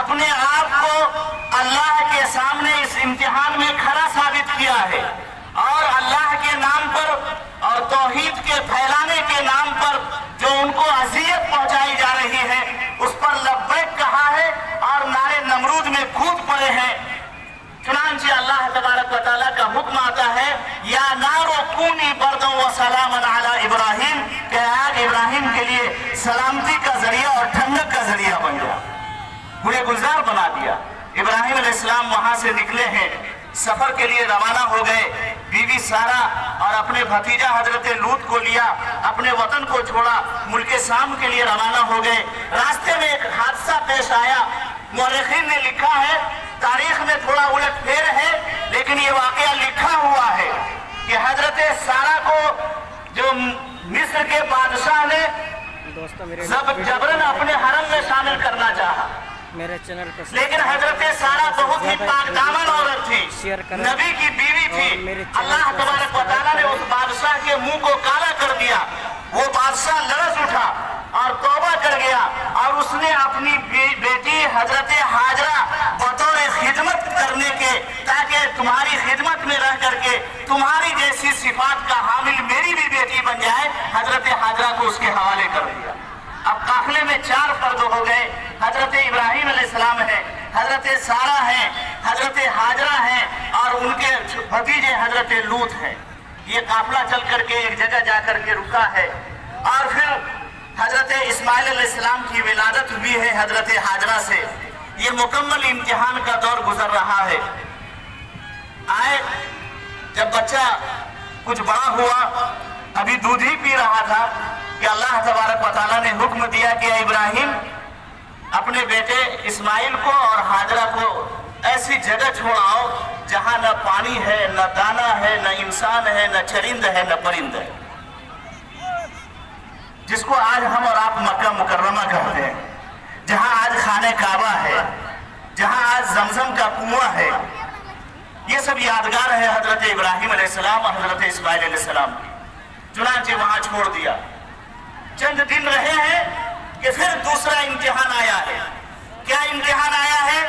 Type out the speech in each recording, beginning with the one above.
اپنے آپ کو اللہ کے سامنے اس امتحان میں کھڑا ثابت کیا ہے، اور اللہ کے نام پر اور توحید کے پھیلانے کے نام پر جو ان کو اذیت پہنچائی جا رہی ہے اس پر لبیک کہا ہے اور نعرے نمرود میں کود پڑے ہیں۔ چنانچہ اللہ تبارک و تعالیٰ کا حکم آتا ہے یا نار کونی بردا و سلاما علی ابراہیم، کہ آگ ابراہیم کے لیے سلامتی کا ذریعہ اور ٹھنڈک کا ذریعہ بن گیا، بڑے گلزار بنا دیا۔ ابراہیم علیہ السلام وہاں سے نکلے ہیں، سفر کے لیے روانہ ہو گئے، بیوی سارا اور اپنے بھتیجا حضرت لوط کو لیا، اپنے وطن کو چھوڑا، ملک شام کے لیے روانہ ہو گئے۔ راستے میں ایک حادثہ پیش آیا، مورخین نے لکھا ہے، تاریخ میں تھوڑا الٹ پھیر ہے لیکن یہ واقعہ لکھا ہوا ہے کہ حضرت سارا کو جو مصر کے بادشاہ نے جبرن اپنے حرم میں شامل کرنا چاہا، میرے چینل پر لیکن حضرت سارا بہت ہی پاک دامن عورت تھی، نبی کی بیوی تھی۔ اللہ تبارک و تعالیٰ نے اس بادشاہ کے منہ کو کالا کر دیا، وہ بادشاہ لرز اٹھا اور توبہ کر گیا، اور اس نے اپنی بیٹی حضرت ہاجرہ بطور خدمت کرنے کے، تاکہ تمہاری خدمت میں رہ کر کے تمہاری جیسی صفات کا حامل میری بھی بیٹی بن جائے، حضرت ہاجرہ کو اس کے حوالے کر دیا۔ اب قافلے میں 4 فرد ہو گئے، حضرت ابراہیم علیہ السلام ہے، حضرت سارا ہے، حضرت ہاجرہ ہیں، اور ان کے بھتیجے حضرت لوط ہیں۔ یہ قافلہ چل کر کے ایک جگہ جا کر کے رکا ہے، اور پھر حضرت اسماعیل علیہ السلام کی ولادت ہوئی ہے حضرت ہاجرہ سے۔ یہ مکمل امتحان کا دور گزر رہا ہے۔ آئے جب بچہ کچھ بڑا ہوا، ابھی دودھ ہی پی رہا تھا کہ اللہ تبارک و تعالیٰ نے حکم دیا کہ ابراہیم اپنے بیٹے اسماعیل کو اور ہاجرہ کو ایسی جگہ چھوڑاؤ جہاں نہ پانی ہے، نہ دانا ہے، نہ انسان ہے، نہ چرند ہے، نہ پرند ہے، جس کو آج ہم اور آپ مکہ مکرمہ کہتے ہیں، جہاں آج خانہ کعبہ ہے، جہاں آج زمزم کا کنواں ہے۔ یہ سب یادگار ہے حضرت ابراہیم علیہ السلام اور حضرت اسماعیل علیہ السلام کی۔ چنانچہ وہاں چھوڑ دیا۔ چند دن رہے ہیں کہ پھر دوسرا امتحان آیا ہے۔ کیا امتحان آیا ہے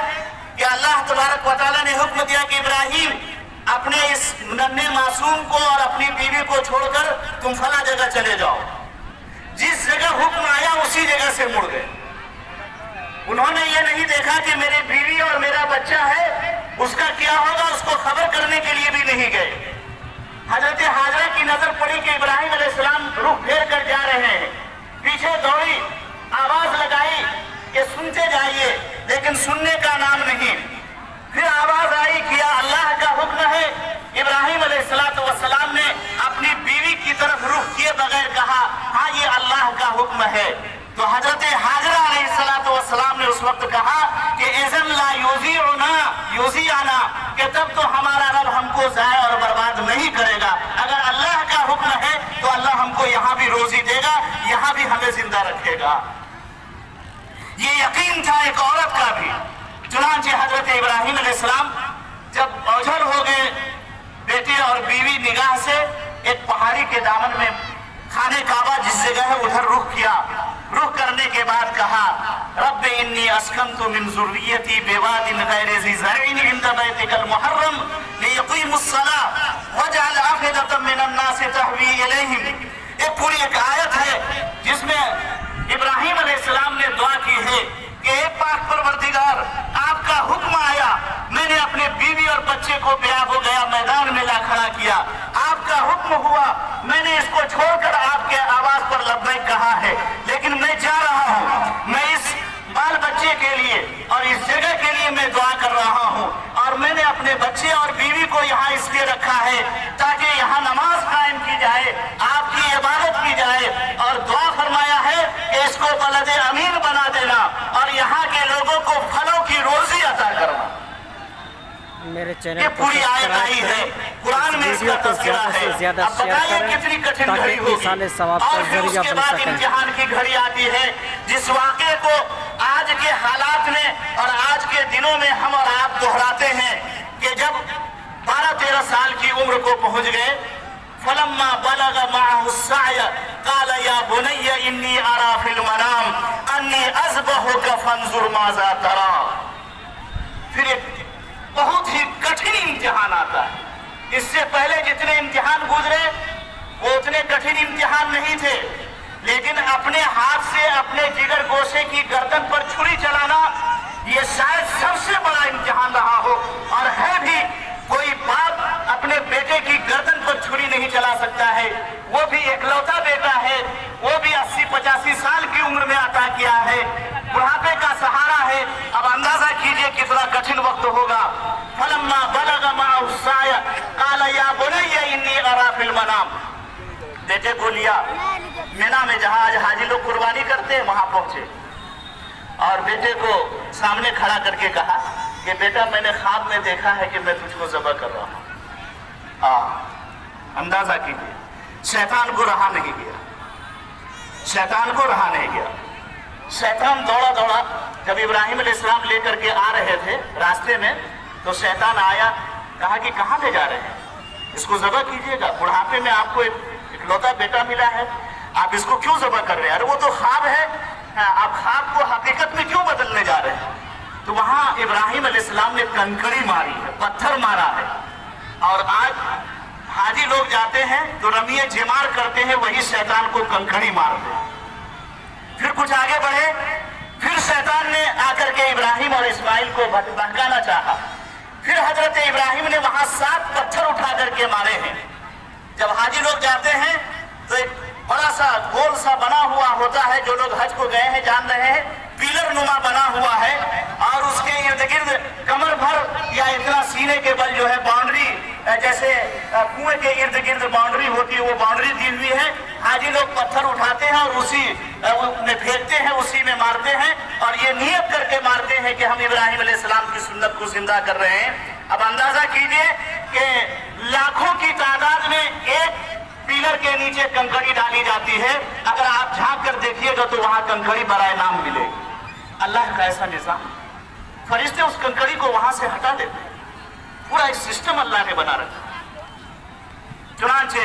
کہ اللہ تبارک و تعالیٰ نے حکم دیا کہ ابراہیم اپنے اس ننھے معصوم کو اور اپنی بیوی کو چھوڑ کر تم فلاں جگہ چلے جاؤ۔ جس جگہ حکم آیا اسی جگہ سے مڑ گئے۔ انہوں نے یہ نہیں دیکھا کہ میری بیوی اور میرا بچہ ہے، اس کا کیا ہوگا، اس کو خبر کرنے کے لیے بھی نہیں گئے۔ حضرت ہاجرہ کی نظر پڑی کہ ابراہیم علیہ السلام رخ پھیر کر جا رہے ہیں، پیچھے دوڑی، آواز لگائی کہ سنتے جائیے، لیکن سننے کا نام نہیں۔ پھر آواز آئی کیا اللہ کا حکم ہے۔ ابراہیم علیہ السلام نے اپنی بیوی کی طرف رخ کیے بغیر کہا ہاں یہ اللہ کا حکم ہے۔ تو حضرت ہاجرہ علیہ السلام نے اس وقت کہا کہ اذن لا یوزیعنا، کہ تب تو ہمارا رب ہم کو ضائع اور برباد نہیں کرے گا۔ اگر اللہ کا حکم ہے تو اللہ ہم کو یہاں بھی روزی دے گا، یہاں بھی ہمیں زندہ رکھے گا۔ یہ یقین تھا ایک عورت کا بھی۔ چنانچہ حضرت ابراہیم علیہ السلام جب اوجھل ہو گئے بیٹے اور بیوی نگاہ سے، ایک پہاڑی کے دامن میں خانہ کعبہ جس جگہ ہے ادھر رخ کیا۔ رخ کرنے کے بعد کہا رب انی اسکنت من ذریتی بواد غیر ذی زرع عند بیتک المحرم لیقیموا الصلاۃ واجعل افئدۃ من الناس تهوی الیہم۔ یہ پوری ایک آیت ہے جس میں ابراہیم علیہ السلام نے دعا کی ہے کہ اے پاک پروردگار، آپ کا حکم آیا، میں نے اپنے بیوی اور بچے کو بیاب ہو گیا میدان میں لا کھڑا کیا، آپ کا حکم ہوا، میں نے اس کو چھوڑ کر آپ کے آواز پر لبیک کہا ہے، لیکن میں جا رہا ہوں، میں اس بال بچے کے لیے اور اس جگہ کے لیے میں دعا کر رہا ہوں، اور میں نے اپنے بچے اور بیوی کو یہاں اس لیے رکھا ہے تاکہ یہاں نماز قائم کی جائے، آپ کی عبادت کی جائے، اور دعا فرمایا ہے کہ اس کو بلد امین بنا دینا اور یہاں کے لوگوں کو پھلوں کی روزی عطا کرنا۔ میرے چینل یہ پوری آیت آئی ہے، قرآن میں اس کا تذکرہ ہے۔ اب بتائیے کتنی کٹھن گھڑی ہوگی۔ اور پھر اس کے بعد امتحان کی گھڑی آتی ہے، جس واقعے کو آج کے حالات میں اور آج کے دنوں میں ہم اور آپ دہراتے ہیں کہ جب 12-13 سال کی عمر کو پہنچ گئے، فلما بلغ معه السعي قال يا بني اني ارى في المنام اني اذبحك فانظر ماذا ترى۔ इम्तिहान आता है। इससे पहले जितने इम्तिहान गुजरे वो उतने कठिन इम्तिहान नहीं थे, लेकिन अपने हाथ से अपने जिगर गोशे की गर्दन पर छुरी चलाना ये शायद सबसे बड़ा इम्तिहान रहा हो। और है भी, कोई बाप अपने बेटे की गर्दन पर छुरी नहीं चला सकता है, वो भी इकलौता बेटा है, वो भी 80-85 साल की उम्र में अता किया है, बुढ़ापे का सहारा है। अब अंदाजा कीजिए कितना कठिन वक्त होगा। फलम्मा बलग माअहु साय क़ाल या बुनय्या इन्नी अरा फिल मनाम। बेटे को लिया, मीना में जहां आज हाजी लोग कुर्बानी करते हैं वहां पहुंचे और बेटे को सामने खड़ा करके कहा कि बेटा मैंने ख्वाब में देखा है कि मैं तुझको ज़बह कर रहा हूं। अंदाजा कीजिए, शैतान को रहा नहीं गया, शैतान को रहा नहीं गया। शैतान दौड़ा दौड़ा, जब इब्राहिम अलैहिस्सलाम लेकर के आ रहे थे रास्ते में, तो शैतान आया, कहा कि कहाँ ले जा रहे हैं, इसको ज़बह कीजिएगा, बुढ़ापे में आपको इकलौता बेटा मिला है, आप इसको क्यों ज़बह कर रहे हैं? अरे वो तो ख्वाब है, आप ख्वाब को हकीकत में क्यों बदलने जा रहे हैं? तो वहां इब्राहिम अलैहिस्सलाम ने कंकड़ी मारी है, पत्थर मारा है। और आज हाजी लोग जाते हैं तो रमिए जेमार करते हैं, वही शैतान को कंकड़ी मारते हैं। फिर कुछ आगे बढ़े, फिर शैतान ने आकर के इब्राहिम और इस्माइल को बहकाना चाहा। फिर हजरत इब्राहिम ने वहां 7 पत्थर उठा करके मारे हैं। जब हाजी लोग जाते हैं तो एक बड़ा सा गोल सा बना हुआ होता है, जो लोग हज को गए हैं जान रहे हैं, पिलर नुमा बना हुआ है और उसके इर्द गिर्द कमर भर या इतना सीने के बल जो है बाउंड्री, जैसे कुएं के इर्द गिर्द बाउंड्री होती है, वो बाउंड्री दी हुई है। हाजी लोग पत्थर उठाते हैं और उसी में फेंकते हैं, उसी में मारते हैं और ये नियत करके मारते हैं कि हम इब्राहिम अलैहिस्सलाम की सुन्नत को जिंदा कर रहे हैं। अब अंदाजा कीजिए कि लाखों की तादाद में एक पिलर के नीचे कंकड़ी डाली जाती है, अगर आप झांक कर देखिएगा तो वहां कंकड़ी बराए नाम मिलेगी। अल्लाह का ऐसा निजाम, फरिश्ते उस कंकड़ी को वहां से हटा देते हैं, पूरा एक सिस्टम अल्लाह ने बना रखा। चुनांचे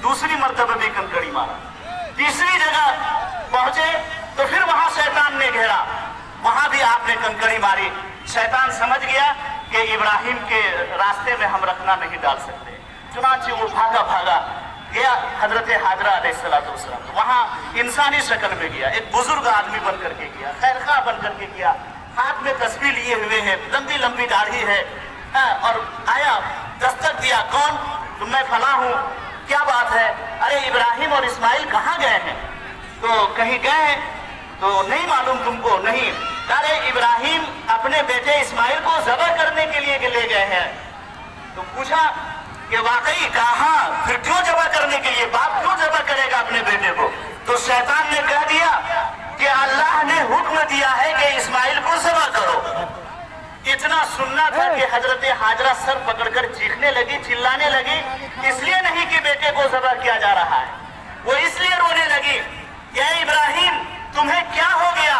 दूसरी मर्तबा भी कंकड़ी मारा, तीसरी जगह पहुंचे तो फिर वहां शैतान ने घेरा, वहां भी आपने कंकड़ी मारी। शैतान समझ गया कि इब्राहिम के रास्ते में हम रखना नहीं डाल सकते, चुनांचे वो भागा भागा गया हजरत हाजरा अलैहिस्सलाम, वहां इंसानी शक्ल में गया, एक बुजुर्ग आदमी बन करके गया, खैरखा बन करके गया, हाथ में तस्बीह लिए हुए है, लंबी लंबी दाढ़ी है, और आया, दस्तक दिया, कौन? तो मैं फला हूँ, क्या बात है? अरे इब्राहिम और इस्माइल कहाँ गए हैं? तो कहीं गए हैं, तो नहीं मालूम तुमको? नहीं। अरे इब्राहिम अपने बेटे इस्माइल को ज़बह करने के लिए ले गए हैं। तो पूछा कि वाकई कहा, फिर क्यों ज़बह करने के लिए? बाप क्यों ज़बह करेगा अपने बेटे को? तो शैतान ने कह दिया कि अल्लाह ने हुक्म दिया है कि इस्माइल को ज़बह करो। इतना सुनना था कि हजरत हाजरा सर पकड़कर चीखने लगी, चिल्लाने लगी, इसलिए नहीं कि बेटे को ज़बह किया जा रहा है, वो इसलिए रोने लगी, या इब्राहिम तुम्हें क्या हो गया?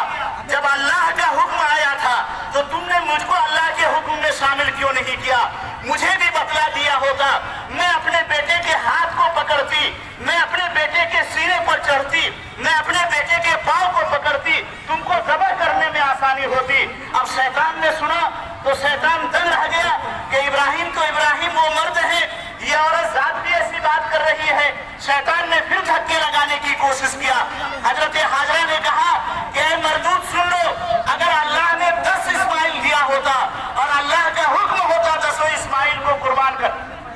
जब अल्लाह का हुक्म आया था तो तुमने मुझको अल्लाह के हुक्म में शामिल क्यों नहीं किया? मुझे भी बतला दिया होता, मैं अपने बेटे के हाथ को पकड़ती, मैं अपने बेटे के सीने पर चढ़ती, मैं अपने बेटे के पांव को पकड़ती, तुमको ज़बह करने में आसानी होती। अब शैतान ने सुना तो शैतान दंग रह गया कि इब्राहिम तो इब्राहिम वो मर्द है, ये औरत जात भी ऐसी बात कर रही है। शैतान ने फिर धक्के लगाने की कोशिश किया। हजरत हाजरा ने कहा कि मरदूद सुन लो, अगर अल्लाह ने 10 इस्माइल दिया होता और अल्लाह का हुक्म होता 10 इस्माइल को कुर्बान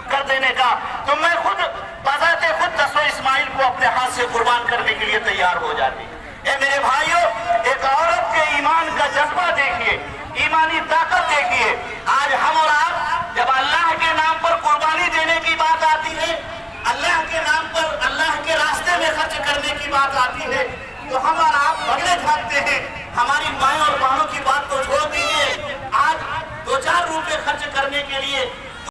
कर देने का, तो मैं खुद बजाते खुद 10 इस्माइल को अपने हाथ से कुर्बान करने के लिए तैयार हो जाती। ए मेरे भाइयों, एक औरत के ईमान का जज्बा देखिए, ईमानी ताकत देखिए। आज हम और आप जब अल्लाह के नाम पर कुर्बानी देने की बात आती है, अल्लाह के नाम पर अल्लाह के रास्ते में खर्च करने की बात आती है, तो हम और आप बगले भागते हैं। हमारी माएं और बहनों की बात तो छोड़ दीजिए, आज 2-4 रुपए खर्च करने के लिए